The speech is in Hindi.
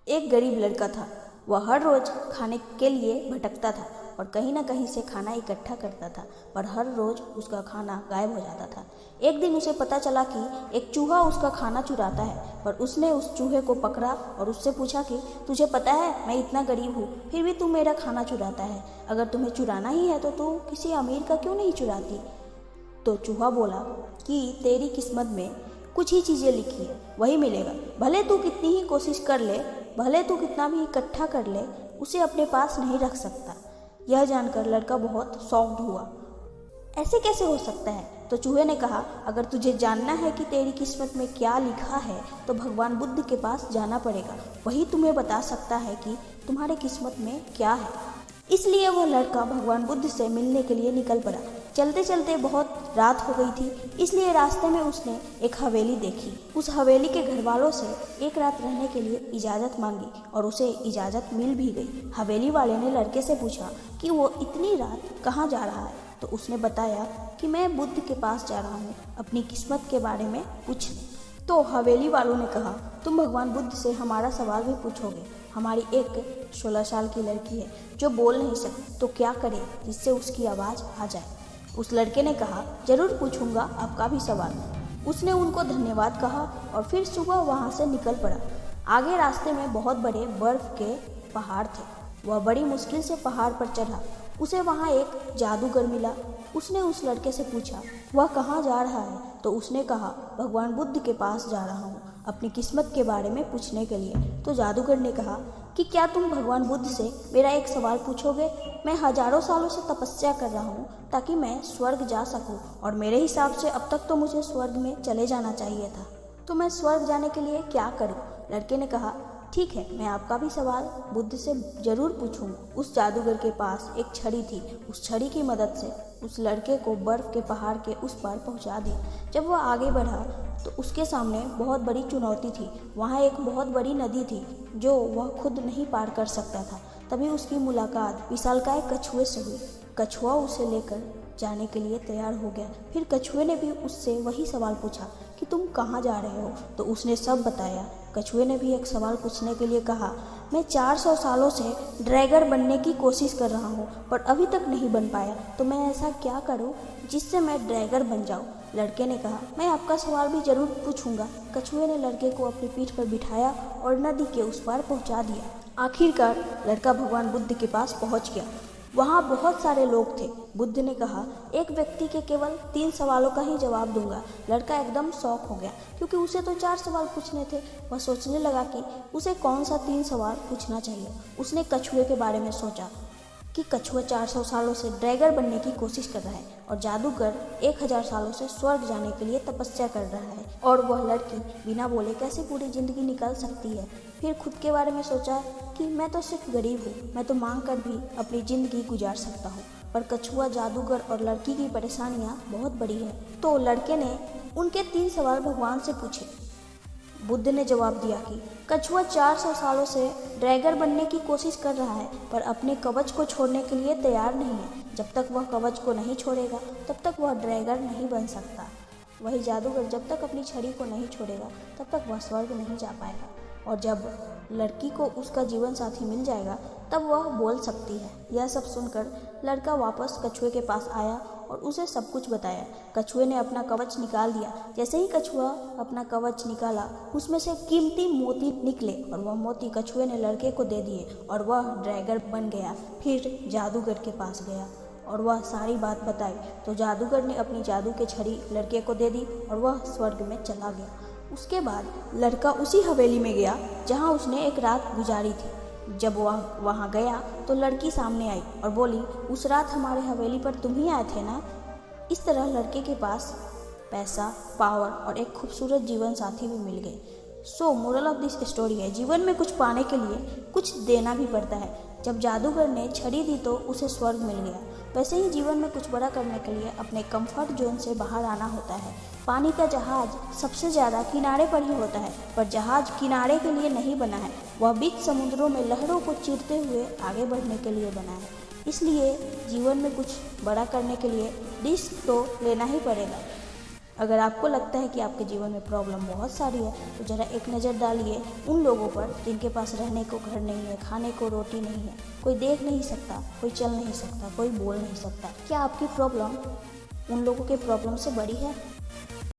एक गरीब लड़का था। वह हर रोज खाने के लिए भटकता था और कहीं न कहीं से खाना इकट्ठा करता था, पर हर रोज उसका खाना गायब हो जाता था। एक दिन उसे पता चला कि एक चूहा उसका खाना चुराता है, पर उसने उस चूहे को पकड़ा और उससे पूछा कि तुझे पता है मैं इतना गरीब हूँ, फिर भी तू मेरा खाना चुराता है। अगर तुम्हें चुराना ही है तो तू किसी अमीर का क्यों नहीं चुराती? तो चूहा बोला कि तेरी किस्मत में कुछ ही चीज़ें लिखी है, वही मिलेगा। भले तू कितनी ही कोशिश कर ले, भले तू कितना भी इकट्ठा कर ले, उसे अपने पास नहीं रख सकता। यह जानकर लड़का बहुत शॉक्ड हुआ। ऐसे कैसे हो सकता है? तो चूहे ने कहा, अगर तुझे जानना है कि तेरी किस्मत में क्या लिखा है तो भगवान बुद्ध के पास जाना पड़ेगा। वही तुम्हें बता सकता है कि तुम्हारे किस्मत में क्या है। इसलिए वह लड़का भगवान बुद्ध से मिलने के लिए निकल पड़ा। चलते चलते बहुत रात हो गई थी, इसलिए रास्ते में उसने एक हवेली देखी। उस हवेली के घर वालों से एक रात रहने के लिए इजाज़त मांगी और उसे इजाज़त मिल भी गई। हवेली वाले ने लड़के से पूछा कि वो इतनी रात कहाँ जा रहा है, तो उसने बताया कि मैं बुद्ध के पास जा रहा हूँ अपनी किस्मत के बारे में पूछने। तो हवेली वालों ने कहा, तुम भगवान बुद्ध से हमारा सवाल भी पूछोगे? हमारी एक 16 साल की लड़की है जो बोल नहीं सकती, तो क्या करे जिससे उसकी आवाज़ आ जाए? उस लड़के ने कहा, जरूर पूछूंगा आपका भी सवाल। उसने उनको धन्यवाद कहा और फिर सुबह वहाँ से निकल पड़ा। आगे रास्ते में बहुत बड़े बर्फ के पहाड़ थे। वह बड़ी मुश्किल से पहाड़ पर चढ़ा। उसे वहाँ एक जादूगर मिला। उसने उस लड़के से पूछा, वह कहाँ जा रहा है? तो उसने कहा, भगवान बुद्ध के पास जा रहा हूँ अपनी किस्मत के बारे में पूछने के लिए। तो जादूगर ने कहा कि क्या तुम भगवान बुद्ध से मेरा एक सवाल पूछोगे? मैं हजारों सालों से तपस्या कर रहा हूँ ताकि मैं स्वर्ग जा सकूँ, और मेरे हिसाब से अब तक तो मुझे स्वर्ग में चले जाना चाहिए था, तो मैं स्वर्ग जाने के लिए क्या करूँ? लड़के ने कहा, ठीक है, मैं आपका भी सवाल बुद्ध से जरूर पूछूंगा। उस जादूगर के पास एक छड़ी थी। उस छड़ी की मदद से उस लड़के को बर्फ के पहाड़ के उस पार पहुंचा दिया। जब वह आगे बढ़ा तो उसके सामने बहुत बड़ी चुनौती थी। वहाँ एक बहुत बड़ी नदी थी जो वह खुद नहीं पार कर सकता था। तभी उसकी मुलाकात विशालकाय कछुए से हुई। कछुआ उसे लेकर जाने के लिए तैयार हो गया। फिर कछुए ने भी उससे वही सवाल पूछा कि तुम कहाँ जा रहे हो? तो उसने सब बताया। कछुए ने भी एक सवाल पूछने के लिए कहा, मैं 400 सालों से ड्रैगर बनने की कोशिश कर रहा हूँ, पर अभी तक नहीं बन पाया, तो मैं ऐसा क्या करूँ जिससे मैं ड्रैगर बन जाऊँ? लड़के ने कहा, मैं आपका सवाल भी जरूर पूछूंगा। कछुए ने लड़के को अपनी पीठ पर बिठाया और नदी के उस पार पहुँचा दिया। आखिरकार लड़का भगवान बुद्ध के पास पहुँच गया। वहाँ बहुत सारे लोग थे। बुद्ध ने कहा, एक व्यक्ति के केवल 3 सवालों का ही जवाब दूंगा। लड़का एकदम शॉक हो गया क्योंकि उसे तो 4 सवाल पूछने थे। वह सोचने लगा कि उसे कौन सा 3 सवाल पूछना चाहिए। उसने कछुए के बारे में सोचा कि कछुआ 400 सालों से ड्रैगर बनने की कोशिश कर रहा है और जादूगर 1000 सालों से स्वर्ग जाने के लिए तपस्या कर रहा है, और वह लड़की बिना बोले कैसे पूरी जिंदगी निकाल सकती है। फिर खुद के बारे में सोचा कि मैं तो सिर्फ गरीब हूँ, मैं तो मांग कर भी अपनी ज़िंदगी गुजार सकता हूँ, पर कछुआ, जादूगर और लड़की की परेशानियाँ बहुत बड़ी है। तो लड़के ने उनके 3 सवाल भगवान से पूछे। बुद्ध ने जवाब दिया कि कछुआ 400 सालों से ड्रैगर बनने की कोशिश कर रहा है, पर अपने कवच को छोड़ने के लिए तैयार नहीं है। जब तक वह कवच को नहीं छोड़ेगा तब तक वह ड्रैगर नहीं बन सकता। वही जादूगर जब तक अपनी छड़ी को नहीं छोड़ेगा तब तक वह स्वर्ग नहीं जा पाएगा, और जब लड़की को उसका जीवन साथी मिल जाएगा तब वह बोल सकती है। यह सब सुनकर लड़का वापस कछुए के पास आया और उसे सब कुछ बताया। कछुए ने अपना कवच निकाल दिया। जैसे ही कछुआ अपना कवच निकाला, उसमें से कीमती मोती निकले और वह मोती कछुए ने लड़के को दे दिए और वह ड्रैगर बन गया। फिर जादूगर के पास गया और वह सारी बात बताई, तो जादूगर ने अपनी जादू की छड़ी लड़के को दे दी और वह स्वर्ग में चला गया। उसके बाद लड़का उसी हवेली में गया जहाँ उसने एक रात गुजारी थी। जब वह वहाँ गया तो लड़की सामने आई और बोली, उस रात हमारे हवेली पर तुम ही आए थे ना? इस तरह लड़के के पास पैसा, पावर और एक खूबसूरत जीवन साथी भी मिल गए। सो मोरल ऑफ दिस स्टोरी है, जीवन में कुछ पाने के लिए कुछ देना भी पड़ता है। जब जादूगर ने छड़ी दी तो उसे स्वर्ग मिल गया। वैसे ही जीवन में कुछ बड़ा करने के लिए अपने कंफर्ट जोन से बाहर आना होता है। पानी का जहाज सबसे ज़्यादा किनारे पर ही होता है, पर जहाज किनारे के लिए नहीं बना है, वह बीच समुद्रों में लहरों को चीरते हुए आगे बढ़ने के लिए बना है। इसलिए जीवन में कुछ बड़ा करने के लिए रिस्क तो लेना ही पड़ेगा। अगर आपको लगता है कि आपके जीवन में प्रॉब्लम बहुत सारी है तो ज़रा एक नज़र डालिए उन लोगों पर जिनके पास रहने को घर नहीं है, खाने को रोटी नहीं है, कोई देख नहीं सकता, कोई चल नहीं सकता, कोई बोल नहीं सकता। क्या आपकी प्रॉब्लम उन लोगों के प्रॉब्लम से बड़ी है?